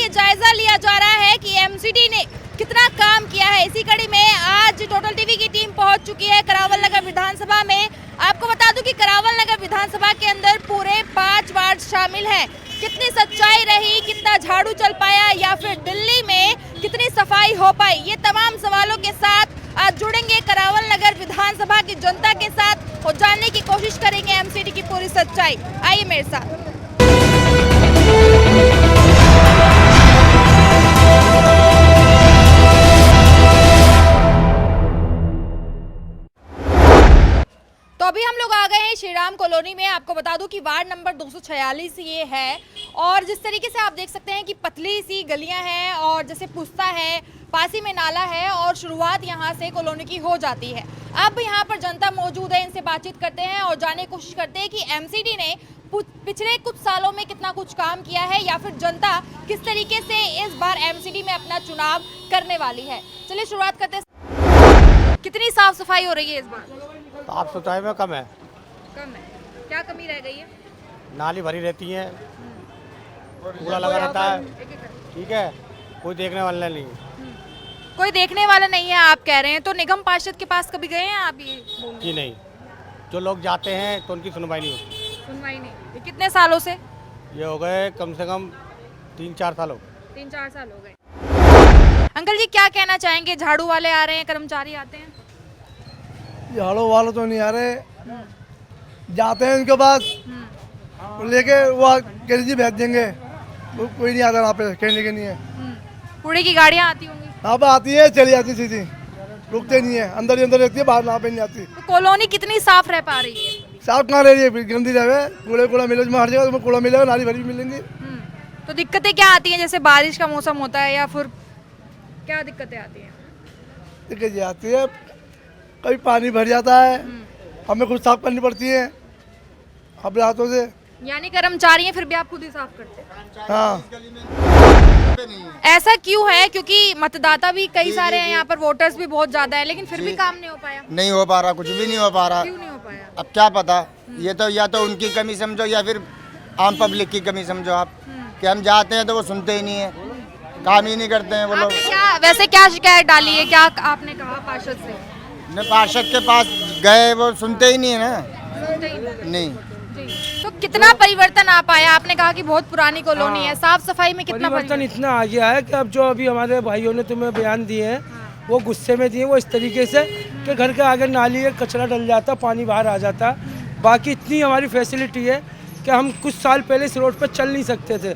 ये जायजा लिया जा रहा है कि एमसीडी ने कितना काम किया है। इसी कड़ी में आज टोटल टीवी की टीम पहुंच चुकी है करावल नगर विधानसभा में। आपको बता दूं कि करावल नगर विधानसभा के अंदर पूरे 5 वार्ड शामिल हैं। कितनी सच्चाई रही, कितना झाड़ू चल पाया या फिर दिल्ली में कितनी सफाई हो पाई, ये तमाम सवालों के साथ आज जुड़ेंगे करावल नगर विधानसभा की जनता के साथ और जानने की कोशिश करेंगे एमसीडी की पूरी सच्चाई। आइए मेरे साथ। तो अभी हम लोग आ गए हैं श्री राम कॉलोनी में। आपको बता दूं कि वार्ड नंबर 246 ये है और जिस तरीके से आप देख सकते हैं कि पतली सी गलियां हैं और जैसे पुस्ता है, पास ही में नाला है और शुरुआत यहां से कॉलोनी की हो जाती है। अब यहां पर जनता मौजूद है, इनसे बातचीत करते हैं और जानने की कोशिश करते हैं कि एमसीडी ने पिछले कुछ सालों में कितना कुछ काम किया है या फिर जनता किस तरीके से इस बार एमसीडी में अपना चुनाव करने वाली है। चलिए शुरुआत करते हैं। कितनी साफ सफाई हो रही है इस बार? साफ सफाई में कम है। कम है? क्या कमी रह गई है? नाली भरी रहती है, कूड़ा लगा रहता है, ठीक है, कोई देखने वाला नहीं। कोई देखने वाला नहीं है आप कह रहे हैं, तो निगम पार्षद के पास कभी गए हैं आप? ये जी नहीं, जो लोग जाते हैं तो उनकी सुनवाई नहीं होती। सुनवाई नहीं। ये कितने सालों से? ये हो गए कम से कम 3-4 साल हो गए। 3-4 साल हो गए। अंकल जी क्या कहना चाहेंगे? झाड़ू वाले आ रहे हैं, कर्मचारी आते हैं? झाड़ू वाले तो नहीं आ रहे, जाते हैं उनके पास लेके वो जी भेज देंगे, कोई नहीं आता वहाँ पे कहने के नहीं है। कूड़े की गाड़ियाँ आती होंगी? यहाँ पे आती है, चली जाती सीधी, रुकते नहीं है, अंदर ही अंदर रहती है, बाहर यहाँ पे नहीं आती। तो कॉलोनी कितनी साफ रह पा रही है? साफ कहाँ रह रही है, गंदी रहे, कूड़ा मिलेगा हर जगह, कूड़ा मिलेगा, नाली भरी मिलेंगी। तो दिक्कतें क्या आती हैं? जैसे बारिश का मौसम होता है या फिर क्या दिक्कतें आती हैं? दिक्कत आती है, कभी पानी भर जाता है, हमें खुद साफ करनी पड़ती है अपने हाथों से। यानी कर्मचारी हैं फिर भी आप खुद ही साफ करते हैं? हाँ। ऐसा क्यों है? क्योंकि मतदाता भी कई सारे हैं यहाँ पर, वोटर्स भी बहुत ज्यादा है, लेकिन फिर भी काम नहीं हो पाया। नहीं हो पा रहा, कुछ भी नहीं हो पा रहा। क्यों नहीं हो पाया? अब क्या पता, ये तो या तो उनकी कमी समझो या फिर आम पब्लिक की कमी समझो आप, कि हम जाते हैं तो वो सुनते ही नहीं है, काम ही नहीं करते हैं वो लोग। वैसे क्या शिकायत डाली है, क्या आपने कहा पार्षद से? पार्षद के पास गए, वो सुनते ही नहीं है ना। नहीं। तो कितना परिवर्तन आ पाया? आपने कहा कि बहुत पुरानी कॉलोनी है, साफ सफाई में कितना परिवर्तन इतना आ गया है कि अब जो अभी हमारे भाइयों ने तुम्हें बयान दिए हैं वो गुस्से में दिए, वो इस तरीके से कि घर के आगे नाली है, कचरा डल जाता, पानी बाहर आ जाता। बाकी इतनी हमारी फैसिलिटी है कि हम कुछ साल पहले इस रोड पर चल नहीं सकते थे।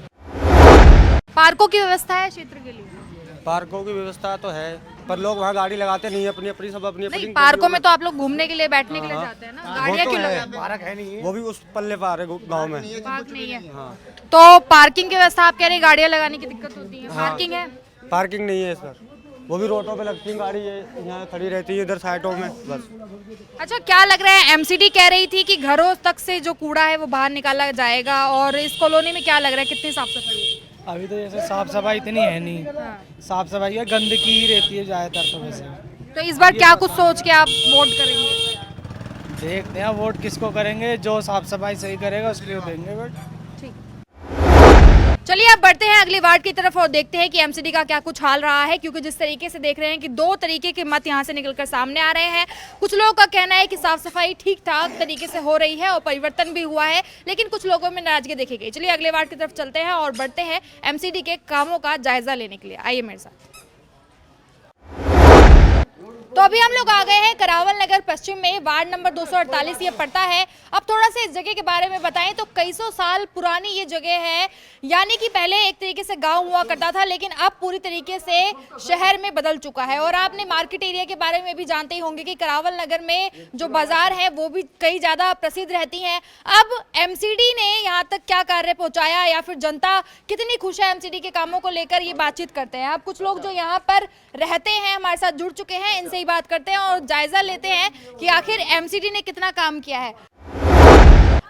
पार्कों की व्यवस्था है क्षेत्र के लिए? पार्कों की व्यवस्था तो है, पर लोग वहाँ गाड़ी लगाते नहीं, अपनी अपनी सब अपनी नहीं, पार्कों में तो आप लोग घूमने के लिए, बैठने के लिए जाते हैं ना, गाड़ियाँ क्यों लगाते हैं? पार्क है नहीं, वो भी उस पल्ले पर आ रहे गाँव में। पार्क नहीं है। तो पार्किंग की व्यवस्था आप कह रहे हैं, गाड़ियाँ लगाने की दिक्कत होती है? पार्किंग है? पार्किंग नहीं है सर, वो भी रोडों पे लगती है गाड़ी, यहाँ खड़ी रहती है इधर साइडों में बस। अच्छा, क्या लग रहा है? एमसीडी कह रही थी कि घरों तक से जो कूड़ा है वो बाहर निकाला जाएगा, और इस कॉलोनी में क्या लग रहा है, कितनी साफ सफाई है? अभी तो जैसे साफ सफाई इतनी है नहीं, साफ सफाई है, गंदगी ही रहती है ज़्यादातर तो वैसे। तो इस बार क्या कुछ सोच के आप वोट करेंगे? देखते हैं वोट किसको करेंगे, जो साफ सफाई सही करेगा उसके लिए देंगे वोट। चलिए अब बढ़ते हैं अगली वार्ड की तरफ और देखते हैं कि एमसीडी का क्या कुछ हाल रहा है, क्योंकि जिस तरीके से देख रहे हैं कि 2 तरीके के मत यहां से निकलकर सामने आ रहे हैं। कुछ लोगों का कहना है कि साफ सफाई ठीक ठाक तरीके से हो रही है और परिवर्तन भी हुआ है, लेकिन कुछ लोगों में नाराजगी देखी गई। चलिए अगले वार्ड की तरफ चलते हैं और बढ़ते हैं एमसीडी के कामों का जायजा लेने के लिए। आइए मेरे साथ। तो अभी हम लोग आ गए हैं करावल नगर पश्चिम में, वार्ड नंबर 248 ये पड़ता है। अब थोड़ा सा इस जगह के बारे में बताएं तो कई सौ साल पुरानी ये जगह है, यानी कि पहले एक तरीके से गांव हुआ करता था, लेकिन अब पूरी तरीके से शहर में बदल चुका है। और आपने मार्केट एरिया के बारे में भी जानते ही होंगे कि करावल नगर में जो बाजार है वो भी कई ज्यादा प्रसिद्ध रहती हैं। अब एमसीडी ने यहाँ तक क्या कार्य पहुँचाया या फिर जनता कितनी खुश है एमसीडी के कामों को लेकर, ये बातचीत करते हैं। अब कुछ लोग जो यहाँ पर रहते हैं हमारे साथ जुड़ चुके हैं, इनसे ही बात करते हैं और जायजा लेते हैं कि आखिर एमसीडी ने कितना काम किया है।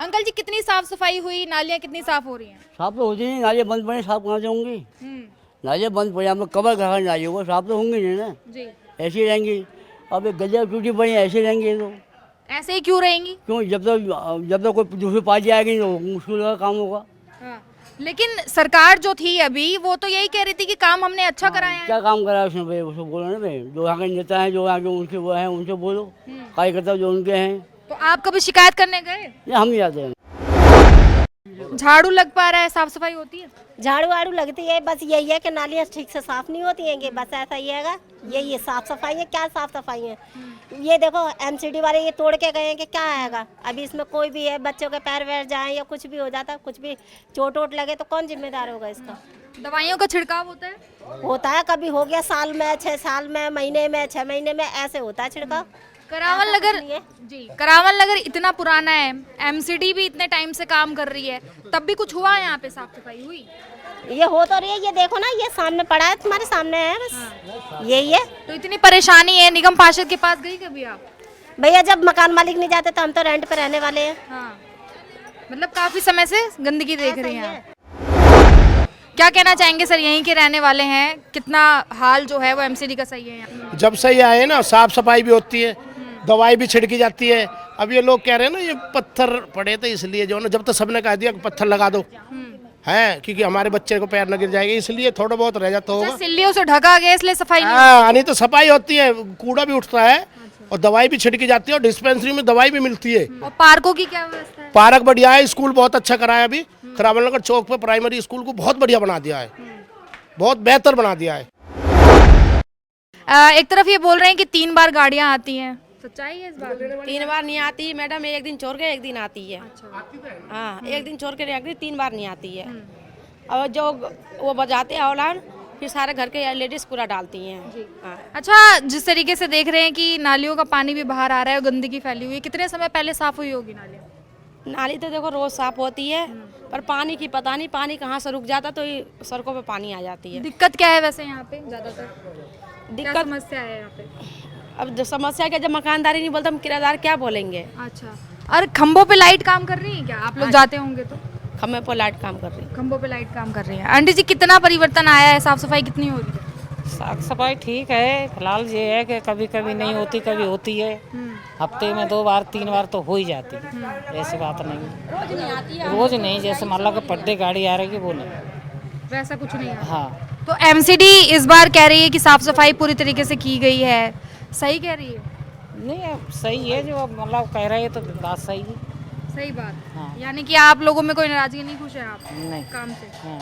अंकल जी, कितनी साफ सफाई हुई, नालियाँ कितनी साफ हो रही हैं? साफ तो होती नहीं, नालियाँ बंद पड़े, साफ कहाँ से होंगी? नालियाँ बंद पड़े, हम लोग कवर करा नालियों को, साफ तो होंगी नहीं ना जी। ऐसी ही रहेंगी। अब एक गलियाँ टूटी पड़ी ऐसे रहेंगी, तो ऐसे ही क्यों रहेंगी? क्यों, जब तक कोई दूसरी पार्टी आएगी तो मुश्किल का काम होगा। लेकिन सरकार जो थी अभी वो तो यही कह रही थी कि काम हमने अच्छा कराया है। क्या काम करा उसने भाई, उसको बोलो ना भाई, जो यहाँ के नेता हैं, जो यहाँ के उनके वो हैं, उनसे बोलो, कार्यकर्ता जो उनके हैं। तो आप कभी शिकायत करने गए? ये हम ही जाते हैं। झाड़ू लग पा रहा है, साफ सफाई होती है? झाड़ू वाड़ू लगती है, बस यही है कि नालियाँ ठीक से साफ नहीं होती हैं, बस ऐसा ही हैगा। ये साफ सफाई है, क्या साफ सफाई है? ये देखो एमसीडी वाले ये तोड़ के गए हैं कि क्या आएगा। अभी इसमें कोई भी है, बच्चों के पैर वैर जाए या कुछ भी हो जाता, कुछ भी चोट वोट लगे तो कौन जिम्मेदार होगा इसका? दवाइयों का छिड़काव होता है? होता है, कभी हो गया साल में, 6 साल में, महीने में, 6 महीने में, ऐसे होता है छिड़काव। करावल नगर जी, करावल नगर इतना पुराना है, एमसीडी भी इतने टाइम से काम कर रही है, तब भी कुछ हुआ? यहाँ पे साफ सफाई हुई? ये हो तो रही है, ये देखो ना, ये सामने पड़ा है, तुम्हारे सामने है, बस यही है। तो इतनी परेशानी है, निगम पार्षद के पास गई कभी आप? भैया जब मकान मालिक नहीं जाते तो हम तो रेंट पे रहने वाले हैं। हाँ, मतलब काफी समय से गंदगी देख रही हैं आप। क्या कहना चाहेंगे सर, यहीं के रहने वाले हैं, कितना हाल जो है वो एमसीडी का सही है यहाँ? जब से ये आए ना, साफ सफाई भी होती है, दवाई भी छिड़की जाती है। अब ये लोग कह रहे हैं ना ये पत्थर पड़े थे इसलिए, जो ना जब तक सबने कह दिया कि पत्थर लगा दो है, क्योंकि हमारे बच्चे को पैर न गिर जाएगा, इसलिए थोड़ा बहुत रह जाता होगा। सिल्लियों से ढका गया इसलिए सफाई नहीं? हाँ, नहीं तो सफाई होती है, कूड़ा भी उठता है और दवाई भी छिड़की जाती है और डिस्पेंसरी में दवाई भी मिलती है। और पार्कों की क्या व्यवस्था है? पार्क बढ़िया है, स्कूल बहुत अच्छा कराया अभी करावल नगर चौक पे प्राइमरी स्कूल को बहुत बढ़िया बना दिया है, बहुत बेहतर बना दिया है। एक तरफ ये बोल रहे हैं कि 3 बार गाड़ियाँ आती हैं, सच्चाई है इस बात में? 3 बार नहीं आती मैडम, एक दिन छोड़ के एक दिन आती है। हाँ, एक दिन छोड़ के नहीं आती, 3 बार नहीं आती है। और जो वो बजाते हैं औलान, फिर सारे घर के लेडीज कूड़ा डालती हैं। हाँ। अच्छा, जिस तरीके से देख रहे हैं कि नालियों का पानी भी बाहर आ रहा है और गंदगी फैली हुई है, कितने समय पहले साफ हुई होगी नालियाँ? नाली तो देखो रोज साफ होती है, पर पानी की पता नहीं, पानी कहाँ से रुक जाता तो ये सड़कों पे पानी आ जाती है। दिक्कत क्या है वैसे यहाँ पे ज्यादातर? क्या दिक्कत समस्या है यहाँ पे? अब जो समस्या क्या, जब मकानदारी नहीं बोलता हम किराएदार क्या बोलेंगे। अच्छा, और खंभों पे लाइट काम कर रही है क्या? आप लोग जाते होंगे तो। खम्भे पर लाइट काम कर रही है। खंभों पे लाइट काम कर रही है। आंटी जी, कितना परिवर्तन आया है, साफ सफाई कितनी हो रही है? साफ सफाई ठीक है, फिलहाल ये है कि कभी कभी नहीं होती, कभी होती है। हफ्ते में 2 बार 3 बार तो हो ही जाती है, ऐसी बात नहीं। रोज नहीं आती है, रोज नहीं, जैसे मान लो कि पड्डे गाड़ी आ रही है वो नहीं, वैसा कुछ नहीं है। हाँ। तो एमसीडी इस बार कह रही है कि साफ सफाई पूरी तरीके से की गई है, सही कह रही है? नहीं, सही है, जो मतलब कह रहे हैं तो बात सही है। सही बात। हाँ। यानी कि आप लोगों में कोई नाराजगी नहीं, खुश है आप नहीं काम से? हाँ।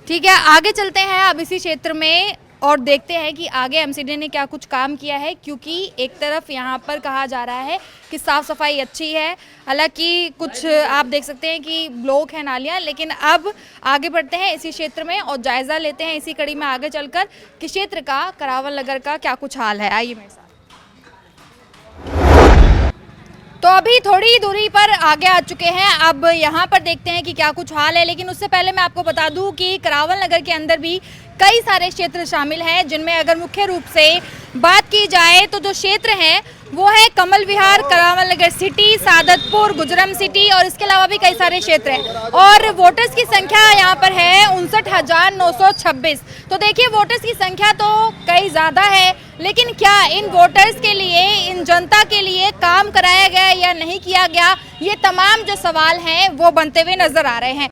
ठीक है, आगे चलते हैं अब इसी क्षेत्र में और देखते हैं कि आगे एमसीडी ने क्या कुछ काम किया है, क्योंकि एक तरफ यहाँ पर कहा जा रहा है कि साफ़ सफाई अच्छी है, हालांकि कुछ आप देख सकते हैं कि ब्लॉक है नालियाँ, लेकिन अब आगे बढ़ते हैं इसी क्षेत्र में और जायज़ा लेते हैं इसी कड़ी में आगे चलकर कि क्षेत्र का, करावल नगर का क्या कुछ हाल है। आइए मेरे साथ। तो अभी थोड़ी दूरी पर आगे आ चुके हैं, अब यहाँ पर देखते हैं कि क्या कुछ हाल है, लेकिन उससे पहले मैं आपको बता दूं कि करावल नगर के अंदर भी कई सारे क्षेत्र शामिल हैं, जिनमें अगर मुख्य रूप से बात की जाए तो जो क्षेत्र हैं वो है कमल विहार, करावल नगर सिटी, सादतपुर, गुजरम सिटी और इसके अलावा भी कई सारे क्षेत्र हैं। और वोटर्स की संख्या यहाँ पर है 59,926। तो देखिए, वोटर्स की संख्या तो कई ज़्यादा है, लेकिन क्या इन वोटर्स के लिए, इन जनता के लिए काम कराया गया या नहीं किया गया, ये तमाम जो सवाल हैं वो बनते हुए नजर आ रहे हैं।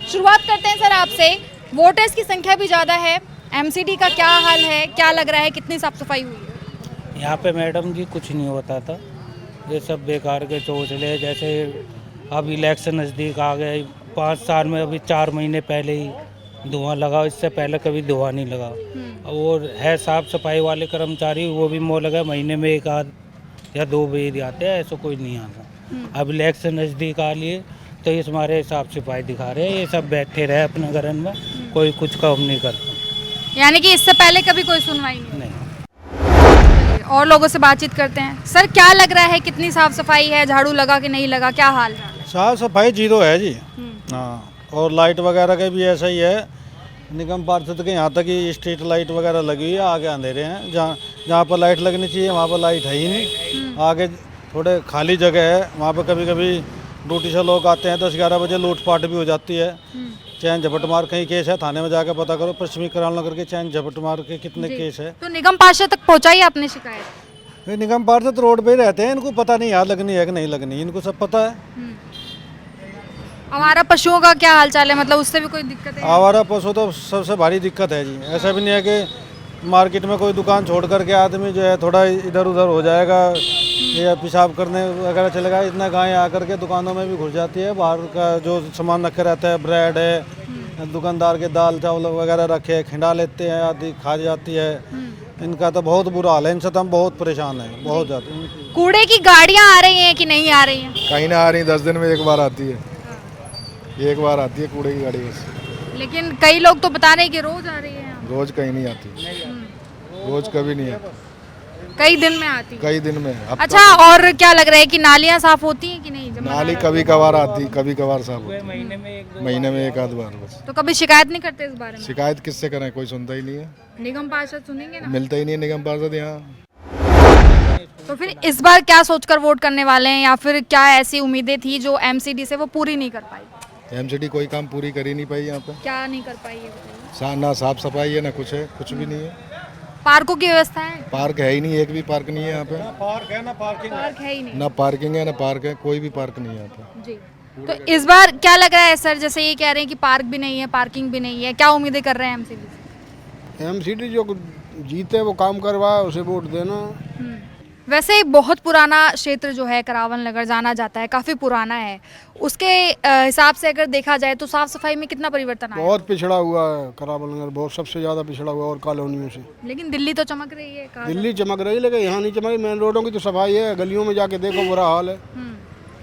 शुरुआत करते हैं सर आपसे, वोटर्स की संख्या भी ज़्यादा है, एमसीडी का क्या हाल है, क्या लग रहा है, कितनी साफ सफाई हुई है? यहाँ पे मैडम जी कुछ नहीं होता था, ये सब बेकार के चौचले, जैसे अब इलेक्शन नज़दीक आ गए, 5 साल में अभी 4 महीने पहले ही धुआं लगा, इससे पहले कभी धुआं नहीं लगा। और है साफ सफाई वाले कर्मचारी, वो भी मोह लगा महीने में 1 आध या 2 बार आते हैं, ऐसा कोई नहीं आता। अब इलेक्शन नज़दीक आ लिए तो ये हमारे साफ सफाई दिखा रहे हैं, ये सब बैठे रहे अपने घर में, कोई कुछ काम नहीं करता। यानी कि इससे पहले कभी कोई सुनवाई नहीं? और लोगों से बातचीत करते हैं। सर, क्या लग रहा है, कितनी साफ सफाई है, झाड़ू लगा कि नहीं लगा, क्या हाल है? साफ सफाई 0 है जी। हाँ, और लाइट वगैरह का भी ऐसा ही है, निगम पार्षद के यहाँ तक ही स्ट्रीट लाइट वगैरह लगी हुई है, आगे अंधेरे हैं, जहाँ पर लाइट लगनी चाहिए वहाँ पर लाइट है ही नहीं। आगे थोड़े खाली जगह है, वहाँ पर कभी कभी ड्यूटी से लोग आते हैं, 10-11 बजे लूटपाट भी हो जाती है। चैन झपट मार कहीं केस है, थाने में जाकर पता करो, पश्चिमी करावल नगर के चैन झपट मार के कितने केस है। तो निगम पार्षद तक पहुंचाई आपने शिकायत? निगम पार्षद रोड पे ही रहते हैं, इनको पता नहीं यहाँ लगनी है कि नहीं लगनी, इनको सब पता है। हमारा पशुओं का क्या हालचाल है, मतलब उससे भी कोई दिक्कत है? आवारा पशु तो सबसे भारी दिक्कत है जी। ऐसा भी नहीं है कि मार्केट में कोई दुकान छोड़ करके आदमी जो है थोड़ा इधर उधर हो जाएगा या पेशाब करने वगैरह चलेगा, इतना गाय आकर के दुकानों में भी घुस जाती है। बाहर का जो सामान रखे रहता है, ब्रेड है, दुकानदार के दाल चावल वगैरह रखे खिंडा लेते हैं, आदि खा जाती है। इनका तो बहुत बुरा हाल है, इनसे तो हम बहुत परेशान हैं, बहुत ज़्यादा। कूड़े की गाड़ियां आ रही हैं कि नहीं आ रही हैं? कहीं ना आ रही, 10 दिन में एक बार आती है, एक बार आती है कूड़े की गाड़ी बस। लेकिन कई लोग तो बता रहे हैं कि रोज आ रही है यहाँ। रोज कहीं नहीं आती, रोज कभी नहीं आती, कई दिन में आती है। कई दिन में। अच्छा, और क्या लग रहा है कि नालियाँ साफ होती हैं कि नहीं? नाली कभी कभार आती, कभी कभार साफ होती, महीने में एक आध बार बस। तो कभी शिकायत नहीं करते इस बारे में? शिकायत किससे करें, कोई सुनता ही नहीं है। निगम पार्षद सुनेंगे ना? मिलता ही नहीं है निगम पार्षद यहाँ। तो फिर इस बार क्या सोचकर वोट करने वाले हैं, या फिर क्या ऐसी उम्मीदें थी जो एमसीडी से वो पूरी नहीं कर पाई? एमसीडी कोई काम पूरी कर ही नहीं पाई यहाँ पे। क्या नहीं कर पाई है बताइए? ना साफ सफाई है, ना कुछ है, कुछ भी नहीं है। पार्कों की व्यवस्था है? पार्क है ही नहीं, एक भी पार्क नहीं है यहाँ पे। पार्क है ना पार्किंग, पार्क है ही नहीं। ना पार्किंग है ना पार्क है, कोई भी पार्क नहीं है यहाँ पे। जी, तो इस बार क्या लग रहा है सर, जैसे ये कह रहे हैं कि पार्क भी नहीं है, पार्किंग भी नहीं है, क्या उम्मीदें कर रहे हैं एमसीडी से? एमसीडी जो जीते वो काम करवाए उसे वोट देना। वैसे बहुत पुराना क्षेत्र जो है करावल नगर जाना जाता है, काफ़ी पुराना है। उसके हिसाब से अगर देखा जाए तो साफ सफाई में कितना परिवर्तन आया? बहुत पिछड़ा हुआ है करावल नगर, बहुत सबसे ज़्यादा पिछड़ा हुआ और कॉलोनियों से। लेकिन दिल्ली तो चमक रही है। कहा दिल्ली चमक रही है लेकिन यहाँ नहीं चमक रही। मेन रोडों की तो सफाई है, गलियों में जाके देखो बुरा हाल है।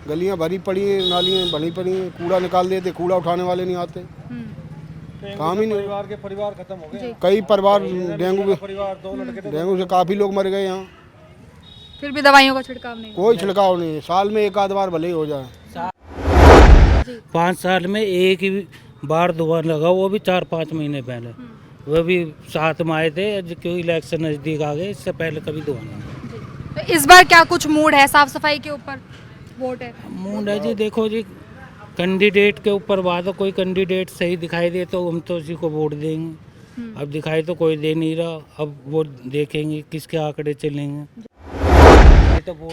गलियाँ भरी पड़ी हैं, नालियाँ भरी पड़ी हैं, कूड़ा निकाल देते, कूड़ा उठाने वाले नहीं आते, काम ही नहीं। परिवार खत्म हो गए, कई परिवार डेंगू से काफ़ी लोग मर गए यहाँ। फिर भी दवाइयों का छिड़काव नहीं? कोई छिड़काव नहीं, साल में एक आध बार भले ही हो जाए। 5 साल में एक ही बार दुआ लगा, वो भी 4-5 महीने पहले। वो भी साथ में आए थे क्योंकि इलेक्शन नज़दीक आ गए, इससे पहले कभी दुआ नहीं। तो इस बार क्या कुछ मूड है, साफ सफाई के ऊपर वोट है? मूड है जी, देखो जी कैंडिडेट के ऊपर बात है। कोई कैंडिडेट सही दिखाई दे तो हम तो उसी को वोट देंगे। अब दिखाई तो कोई दे नहीं रहा, अब वो देखेंगे किसके आंकड़े चलेंगे।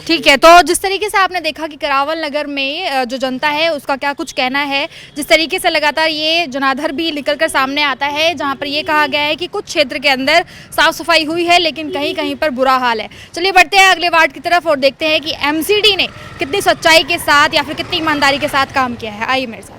ठीक है, तो जिस तरीके से आपने देखा कि करावल नगर में जो जनता है उसका क्या कुछ कहना है, जिस तरीके से लगातार ये जनाधार भी निकलकर सामने आता है, जहां पर ये कहा गया है कि कुछ क्षेत्र के अंदर साफ सफाई हुई है लेकिन कहीं कहीं पर बुरा हाल है। चलिए बढ़ते हैं अगले वार्ड की तरफ और देखते हैं कि एमसीडी ने कितनी सच्चाई के साथ या फिर कितनी ईमानदारी के साथ काम किया है। आइए मेरे साथ।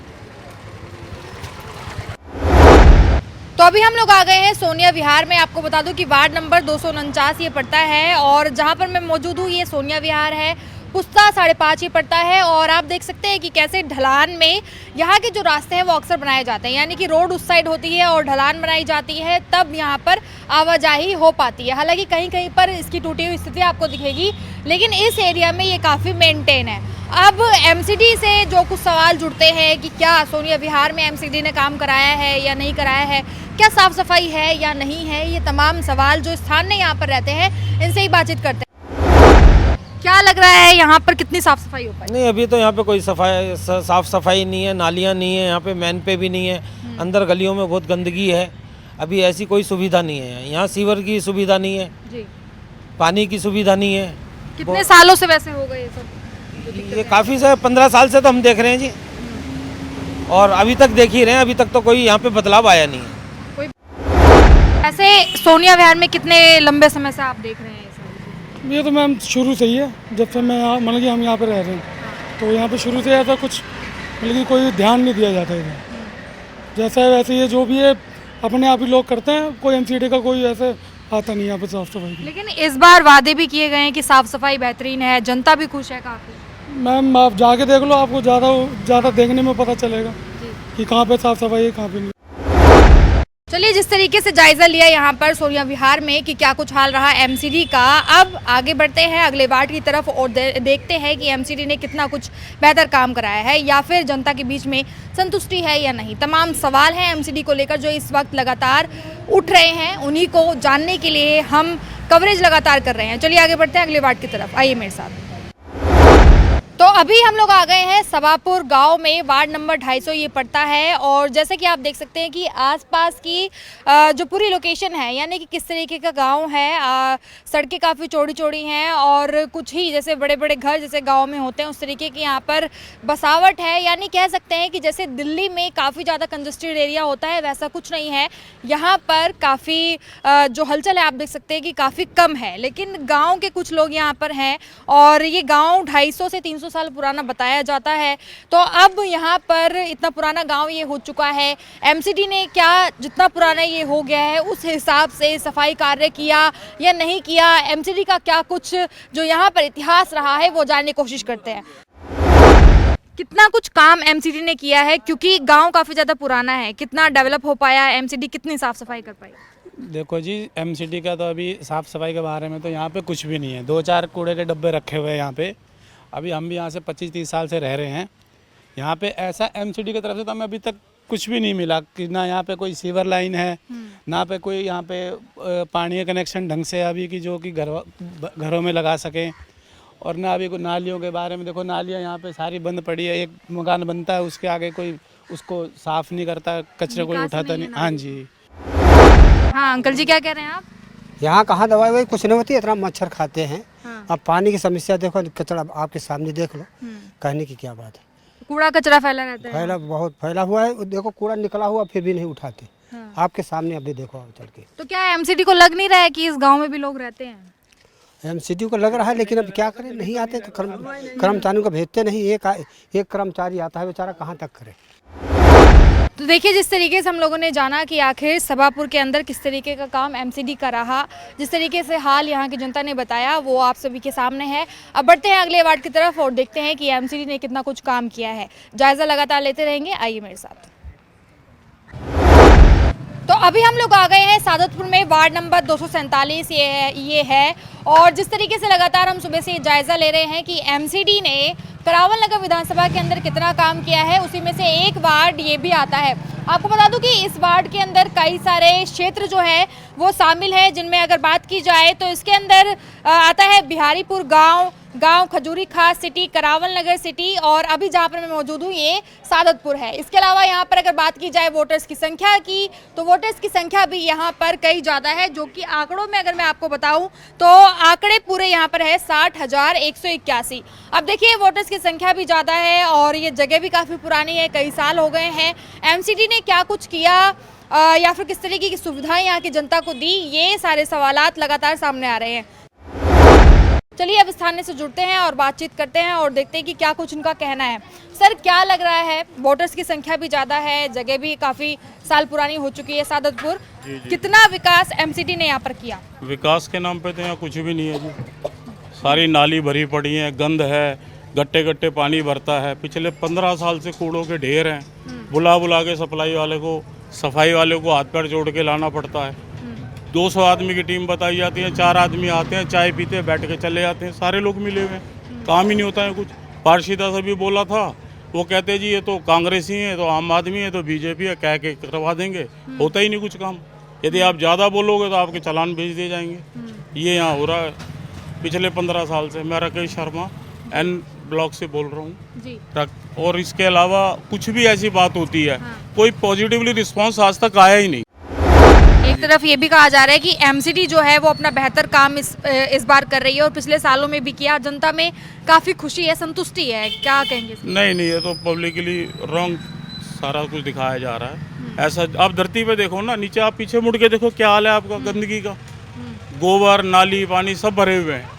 तो अभी हम लोग आ गए हैं सोनिया विहार में। आपको बता दूं कि वार्ड नंबर 249 ये पड़ता है और जहां पर मैं मौजूद हूँ ये सोनिया विहार है। पुस्ता 5.5 ये पड़ता है और आप देख सकते हैं कि कैसे ढलान में यहाँ के जो रास्ते हैं वो अक्सर बनाए जाते हैं, यानी कि रोड उस साइड होती है और ढलान बनाई जाती है, तब यहाँ पर आवाजाही हो पाती है। हालांकि कहीं कहीं पर इसकी टूटी हुई स्थिति आपको दिखेगी, लेकिन इस एरिया में ये काफ़ी मेंटेन है। अब एमसीडी से जो कुछ सवाल जुड़ते हैं कि क्या सोनिया विहार में एमसीडी ने काम कराया है या नहीं कराया है, क्या साफ सफाई है या नहीं है, ये तमाम सवाल जो स्थानीय यहाँ पर रहते हैं इनसे ही बातचीत करते हैं। क्या लग रहा है यहाँ पर कितनी साफ सफाई हो पाई? नहीं, अभी तो यहाँ पे कोई साफ सफाई नहीं है, नालियाँ नहीं है, यहाँ पे मेन पे भी नहीं है, अंदर गलियों में बहुत गंदगी है। अभी ऐसी कोई सुविधा नहीं है यहाँ, सीवर की सुविधा नहीं है जी, पानी की सुविधा नहीं है। कितने सालों से वैसे हो गए ये सब? ये काफ़ी से 15 साल से तो हम देख रहे हैं जी, और अभी तक देख ही रहे हैं, अभी तक तो कोई यहाँ पे बदलाव आया नहीं है। ऐसे सोनिया विहार में कितने लंबे समय से आप देख रहे हैं ये सब? ये तो मैम शुरू से ही है, जब से मैं यहाँ मतलब कि हम यहाँ पे रह रहे हैं तो यहाँ पे शुरू से ऐसा कुछ मतलब कि कोई ध्यान नहीं दिया जाता है। जैसा है वैसे ये जो भी है अपने आप ही लोग करते हैं, कोई एमसीडी का कोई ऐसे आता नहीं यहाँ पे साफ सफाई। लेकिन इस बार वादे भी किए गए हैं कि साफ सफाई बेहतरीन है, जनता भी खुश है काफ़ी। मैम आप जाके देख लो, आपको ज़्यादा देखने में पता चलेगा कि कहाँ पे साफ सफाई है कहाँ पे नहीं। चलिए, जिस तरीके से जायजा लिया यहाँ पर सोनिया विहार में कि क्या कुछ हाल रहा एमसीडी का, अब आगे बढ़ते हैं अगले वार्ड की तरफ और देखते हैं कि एमसीडी ने कितना कुछ बेहतर काम कराया है या फिर जनता के बीच में संतुष्टि है या नहीं। तमाम सवाल हैं एमसीडी को लेकर जो इस वक्त लगातार उठ रहे हैं, उन्हीं को जानने के लिए हम कवरेज लगातार कर रहे हैं। चलिए आगे बढ़ते हैं अगले वार्ड की तरफ, आइए मेरे साथ। तो अभी हम लोग आ गए हैं सभापुर गांव में, वार्ड नंबर 250 ये पड़ता है। और जैसे कि आप देख सकते हैं कि आसपास की जो पूरी लोकेशन है, यानी कि किस तरीके का गांव है। सड़कें काफ़ी चौड़ी चौड़ी हैं और कुछ ही जैसे बड़े बड़े घर जैसे गांव में होते हैं उस तरीके की यहाँ पर बसावट है। यानी कह सकते हैं कि जैसे दिल्ली में काफ़ी ज़्यादा कंजस्टेड एरिया होता है वैसा कुछ नहीं है। यहाँ पर काफ़ी जो हलचल है आप देख सकते हैं कि काफ़ी कम है, लेकिन गाँव के कुछ लोग यहाँ पर हैं और ये गाँव 250 से 300 साल पुराना बताया जाता है। तो अब यहाँ पर इतना पुराना गांव ये हो चुका है, एमसीडी ने क्या जितना पुराना ये हो गया है उस हिसाब से सफाई कार्य किया या नहीं किया, एमसीडी का क्या कुछ जो यहाँ पर इतिहास रहा है वो जानने की कोशिश करते हैं। कितना कुछ काम एमसीडी ने किया है, क्योंकि गांव काफ़ी ज़्यादा पुराना है, कितना डेवलप हो पाया एमसीडी, कितनी साफ़ सफाई कर पाई? देखो जी, एमसीडी का तो अभी साफ़ सफाई के बारे में तो यहाँ पे कुछ भी नहीं है। 2-4 कूड़े के डब्बे रखे हुए हैं यहाँ पे। अभी हम भी यहाँ से 25-30 साल से रह रहे हैं। यहाँ पे ऐसा एमसीडी की तरफ से तो हमें अभी तक कुछ भी नहीं मिला कि ना यहाँ पे कोई सीवर लाइन है, ना पे कोई यहाँ पे पानी का कनेक्शन ढंग से अभी की जो कि घरों में लगा सकें, और ना अभी कोई नालियों के बारे में। देखो नालियाँ यहाँ पे सारी बंद पड़ी है। एक मकान बनता है उसके आगे कोई उसको साफ़ नहीं करता, कचरे कोई उठाता नहीं। हाँ जी। हाँ अंकल जी, क्या कह रहे हैं आप? यहाँ कहाँ दवाई वही कुछ नहीं होती, इतना मच्छर खाते हैं। अब पानी की समस्या देखो, कचरा आपके सामने देख लो, कहने की क्या बात है। कूड़ा कचरा फैला रहता है, फैला बहुत फैला हुआ है। देखो कूड़ा निकला हुआ फिर भी नहीं उठाते। आपके सामने अभी देखो आप चल के। तो क्या एमसीडी को लग नहीं रहा है कि इस गांव में भी लोग रहते हैं? एमसीडी को लग रहा है, लेकिन अब क्या करें, नहीं आते तो कर्मचारियों को भेजते नहीं। एक कर्मचारी आता है बेचारा, कहाँ तक करे। तो देखिए, जिस तरीके से हम लोगों ने जाना कि आखिर सभापुर के अंदर किस तरीके का काम एमसीडी का रहा, जिस तरीके से हाल यहाँ की जनता ने बताया वो आप सभी के सामने है। अब बढ़ते हैं अगले वार्ड की तरफ और देखते हैं कि एमसीडी ने कितना कुछ काम किया है। जायजा लगातार लेते रहेंगे, आइए मेरे साथ। तो अभी हम लोग आ गए हैं सादतपुर में, वार्ड नंबर 247 ये है। और जिस तरीके से लगातार हम सुबह से जायजा ले रहे हैं कि एमसीडी ने करावल नगर विधानसभा के अंदर कितना काम किया है, उसी में से एक वार्ड ये भी आता है। आपको बता दूं कि इस वार्ड के अंदर कई सारे क्षेत्र जो है वो शामिल है, जिनमें अगर बात की जाए तो इसके अंदर आता है बिहारीपुर गांव, खजूरी खास सिटी, करावल नगर सिटी, और अभी जहां पर मैं मौजूद हूं ये सादतपुर है। इसके अलावा यहां पर अगर बात की जाए वोटर्स की संख्या की, तो वोटर्स की संख्या भी यहां पर कई ज़्यादा है, जो कि आंकड़ों में अगर मैं आपको बताऊं तो आंकड़े पूरे यहां पर है 60,181। अब देखिए, वोटर्स की संख्या भी ज़्यादा है और ये जगह भी काफ़ी पुरानी है, कई साल हो गए हैं। एमसीडी ने क्या कुछ किया या फिर किस तरीके की सुविधाएं यहाँ की जनता को दी, ये सारे सवालात लगातार सामने आ रहे हैं। चलिए अब स्थानीय से जुड़ते हैं और बातचीत करते हैं और देखते हैं कि क्या कुछ उनका कहना है। सर, क्या लग रहा है, वोटर्स की संख्या भी ज़्यादा है, जगह भी काफ़ी साल पुरानी हो चुकी है सादतपुर, कितना विकास एमसीडी ने यहाँ पर किया? विकास के नाम पे तो यहाँ कुछ भी नहीं है जी। सारी नाली भरी पड़ी है, गंद है, गट्टे गट्टे पानी भरता है। पिछले 15 साल से कूड़ों के ढेर हैं। बुला बुला के सप्लाई वाले को, सफाई वाले को हाथ पैर जोड़ के लाना पड़ता है। 200 आदमी की टीम बताई जाती है, 4 आदमी आते हैं, चाय पीते हैं, बैठ के चले जाते हैं। सारे लोग मिले हुए हैं, काम ही नहीं होता है कुछ। पारशीदा से भी बोला था, वो कहते जी ये तो कांग्रेसी है, तो आम आदमी है, तो बीजेपी है, कह के करवा देंगे। होता ही नहीं कुछ काम। यदि आप ज़्यादा बोलोगे तो आपके चालान भेज दिए जाएंगे। ये यहाँ हो रहा है पिछले 15 साल से। मैं राकेश शर्मा एन ब्लॉक से बोल रहा हूँ। और इसके अलावा कुछ भी ऐसी बात होती है, कोई पॉजिटिवली रिस्पॉन्स आज तक आया ही नहीं। एक तरफ ये भी कहा जा रहा है कि एमसीडी जो है वो अपना बेहतर काम इस बार कर रही है और पिछले सालों में भी किया। जनता में काफ़ी खुशी है, संतुष्टि है, क्या कहेंगे? नहीं, ये तो पब्लिकली रॉन्ग सारा कुछ दिखाया जा रहा है। ऐसा आप धरती पे देखो ना, नीचे आप पीछे मुड़ के देखो क्या हाल है आपका, गंदगी का, गोबर, नाली, पानी सब भरे हुए हैं।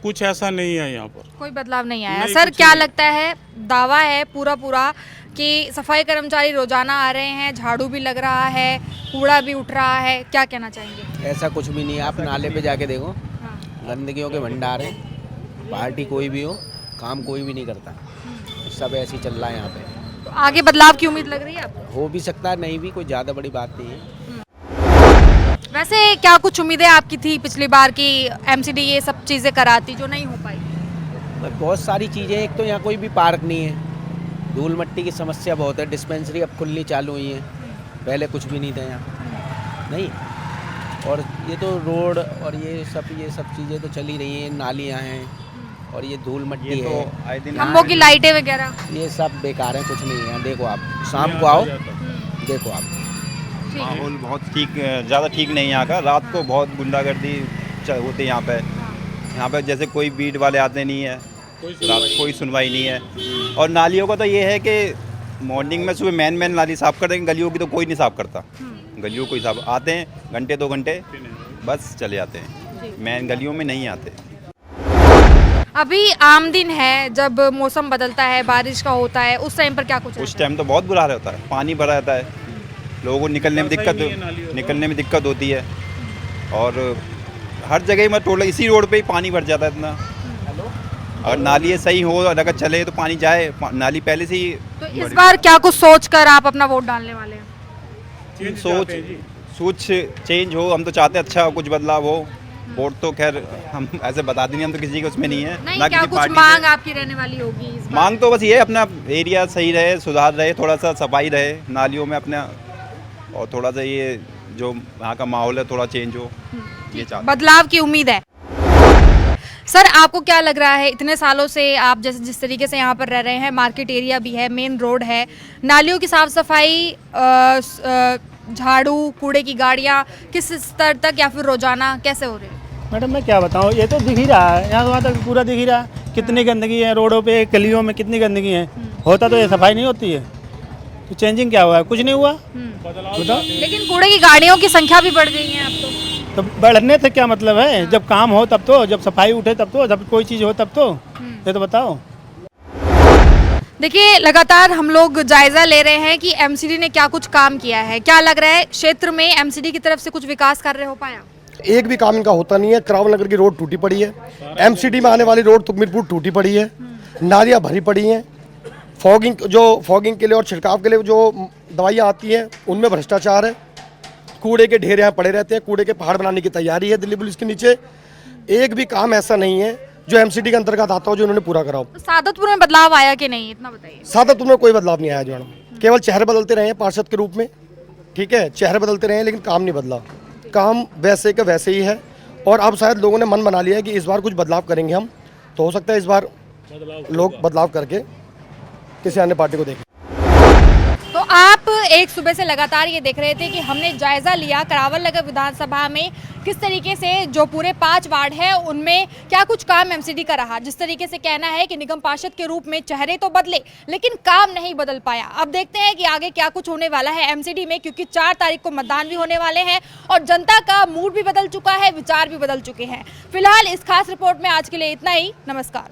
कुछ ऐसा नहीं है यहाँ पर, कोई बदलाव नहीं आया। सर, क्या लगता है, दावा है पूरा कि सफाई कर्मचारी रोजाना आ रहे हैं, झाड़ू भी लग रहा है, कूड़ा भी उठ रहा है, क्या कहना चाहेंगे? ऐसा कुछ भी नहीं है। आप नाले पे जाके देखो, गंदगियों के भंडार हैं। पार्टी कोई भी हो, काम कोई भी नहीं करता, सब ऐसे ही चल रहा है यहाँ पे। तो आगे बदलाव की उम्मीद लग रही है आपको? हो भी सकता है, नहीं भी, कोई ज़्यादा बड़ी बात नहीं है। वैसे क्या कुछ उम्मीदें आपकी थी पिछली बार की एमसीडी ये सब चीज़ें कराती, जो नहीं हो पाई? बहुत सारी चीज़ें, एक तो यहाँ कोई भी पार्क नहीं है, धूल मट्टी की समस्या बहुत है। डिस्पेंसरी अब खुलनी चालू हुई है, पहले कुछ भी नहीं था यहाँ, नहीं। और ये तो रोड और ये सब चीज़ें तो चल ही रही हैं, नालियाँ हैं, और ये धूल मट्टी है, खंभों की लाइटें वगैरह ये सब बेकार है, कुछ नहीं है। देखो आप शाम को आओ, देखो आप माहौल बहुत ठीक, ज़्यादा ठीक नहीं यहाँ का। रात को बहुत गुंडागर्दी होती है यहाँ पे जैसे कोई बीट वाले आते नहीं है, रात कोई सुनवाई नहीं है। और नालियों का तो ये है कि मॉर्निंग में सुबह मैन नाली साफ़ कर देंगे, गलियों की तो कोई नहीं साफ़ करता। गलियों को ही साफ आते हैं घंटे 2 घंटे बस चले जाते हैं, मैन गलियों में नहीं आते। अभी आम दिन है, जब मौसम बदलता है, बारिश का होता है, उस टाइम पर क्या कुछ उस टाइम तो बहुत बुरा रहता है, पानी भरा रहता है, लोगों को निकलने में दिक्कत होती है। और हर जगह में टोटल इसी रोड पे ही पानी भर जाता है इतना। अगर नाली सही हो, अगर चले तो पानी जाए, नाली पहले से ही। तो इस बार क्या कुछ सोच कर आप अपना वोट डालने वाले हैं? सोच चेंज हो, हम तो चाहते हैं अच्छा कुछ बदलाव हो। वोट तो खैर हम ऐसे बता देंगे, हम तो किसी के उसमें नहीं है नहीं, ना क्या किसी कुछ पार्टी मांग आपकी रहने वाली होगी इस बार? मांग तो बस ये है अपना एरिया सही रहे, सुधार रहे, थोड़ा सा सफाई रहे नालियों में अपना, और थोड़ा सा ये जो यहाँ का माहौल है थोड़ा चेंज हो, ये चाहते। बदलाव की उम्मीद है। सर, आपको क्या लग रहा है, इतने सालों से आप जैसे जिस तरीके से यहाँ पर रह रहे हैं, मार्केट एरिया भी है, मेन रोड है, नालियों की साफ सफाई, झाड़ू, कूड़े की गाड़ियाँ किस स्तर तक या फिर रोजाना कैसे हो रहे हैं? मैडम मैं क्या बताऊँ, ये तो दिख ही रहा है, यहाँ वहाँ तक पूरा दिख ही रहा है। कितनी गंदगी है रोडों पे, गलियों में कितनी गंदगी है। होता तो ये सफाई नहीं होती है, तो चेंजिंग क्या हुआ है? कुछ नहीं हुआ। बताओ। लेकिन कूड़े की गाड़ियों की संख्या भी बढ़ गई है अब तो बढ़ने से क्या मतलब है? जब काम हो तब तो, जब सफाई उठे तब तो, जब कोई चीज़ हो तब तो, ये तो बताओ। देखिए, लगातार हम लोग जायजा ले रहे हैं कि एमसीडी ने क्या कुछ काम किया है। क्या लग रहा है, क्षेत्र में एमसीडी की तरफ से कुछ विकास कार्य हो पाया? एक भी काम इनका होता नहीं है। करावल नगर की रोड टूटी पड़ी है, एमसीडी में आने वाली रोड तुकमीरपुर टूटी पड़ी है, नालियाँ भरी पड़ी हैं, फॉगिंग के लिए और छिड़काव के लिए जो दवाइयाँ आती हैं उनमें भ्रष्टाचार है, कूड़े के ढेर यहाँ पड़े रहते हैं, कूड़े के पहाड़ बनाने की तैयारी है दिल्ली पुलिस के नीचे। एक भी काम ऐसा नहीं है जो एमसीडी के अंतर्गत आता हो जो उन्होंने पूरा करा हो। तो सादतपुर में बदलाव आया कि नहीं, इतना बताइए। सादतपुर में कोई बदलाव नहीं आया जो मैडम, केवल चेहरे बदलते रहे हैं पार्षद के रूप में, ठीक है, चेहरे बदलते रहे हैं लेकिन काम नहीं बदला। काम वैसे के वैसे ही है। और अब शायद लोगों ने मन बना लिया है कि इस बार कुछ बदलाव करेंगे हम, तो हो सकता है इस बार लोग बदलाव करके किसी अन्य पार्टी को देखें। तो आप एक सुबह से लगातार ये देख रहे थे कि हमने जायजा लिया करावल नगर विधानसभा में किस तरीके से जो पूरे 5 वार्ड है उनमें क्या कुछ काम एमसीडी का रहा। जिस तरीके से कहना है कि निगम पार्षद के रूप में चेहरे तो बदले लेकिन काम नहीं बदल पाया। अब देखते हैं कि आगे क्या कुछ होने वाला है एमसीडी में, क्योंकि 4 तारीख को मतदान भी होने वाले हैं और जनता का मूड भी बदल चुका है, विचार भी बदल चुके हैं। फिलहाल इस खास रिपोर्ट में आज के लिए इतना ही। नमस्कार।